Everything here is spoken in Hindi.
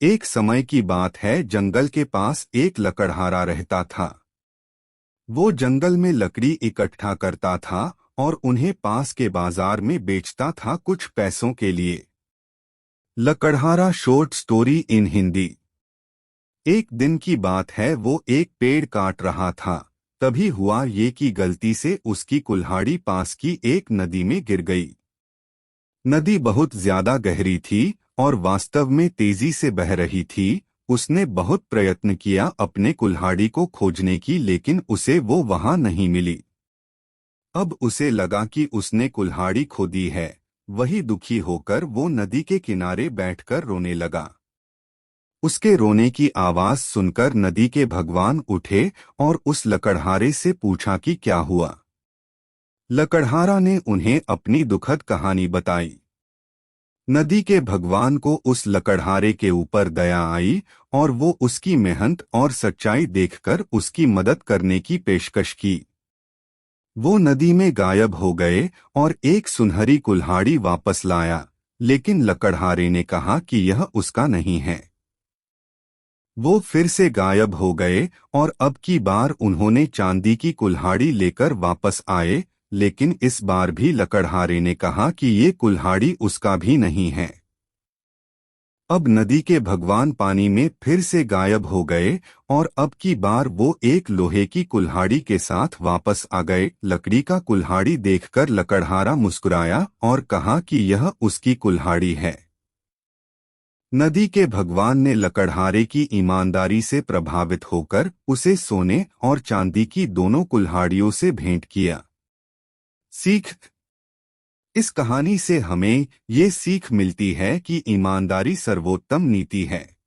एक समय की बात है, जंगल के पास एक लकड़हारा रहता था। वो जंगल में लकड़ी इकट्ठा करता था और उन्हें पास के बाजार में बेचता था कुछ पैसों के लिए। लकड़हारा शॉर्ट स्टोरी इन हिंदी। एक दिन की बात है, वो एक पेड़ काट रहा था। तभी हुआ ये कि गलती से उसकी कुल्हाड़ी पास की एक नदी में गिर गई। नदी बहुत ज्यादा गहरी थी और वास्तव में तेजी से बह रही थी। उसने बहुत प्रयत्न किया अपने कुल्हाड़ी को खोजने की, लेकिन उसे वो वहां नहीं मिली। अब उसे लगा कि उसने कुल्हाड़ी खो दी है। वही दुखी होकर वो नदी के किनारे बैठकर रोने लगा। उसके रोने की आवाज सुनकर नदी के भगवान उठे और उस लकड़हारे से पूछा कि क्या हुआ। लकड़हारा ने उन्हें अपनी दुखद कहानी बताई। नदी के भगवान को उस लकड़हारे के ऊपर दया आई और वो उसकी मेहनत और सच्चाई देखकर उसकी मदद करने की पेशकश की। वो नदी में गायब हो गए और एक सुनहरी कुल्हाड़ी वापस लाया, लेकिन लकड़हारे ने कहा कि यह उसका नहीं है। वो फिर से गायब हो गए और अब की बार उन्होंने चांदी की कुल्हाड़ी लेकर वापस आए, लेकिन इस बार भी लकड़हारे ने कहा कि ये कुल्हाड़ी उसका भी नहीं है। अब नदी के भगवान पानी में फिर से गायब हो गए और अब की बार वो एक लोहे की कुल्हाड़ी के साथ वापस आ गए। लकड़ी का कुल्हाड़ी देखकर लकड़हारा मुस्कुराया और कहा कि यह उसकी कुल्हाड़ी है। नदी के भगवान ने लकड़हारे की ईमानदारी से प्रभावित होकर उसे सोने और चांदी की दोनों कुल्हाड़ियों से भेंट किया। सीख। इस कहानी से हमें ये सीख मिलती है कि ईमानदारी सर्वोत्तम नीति है।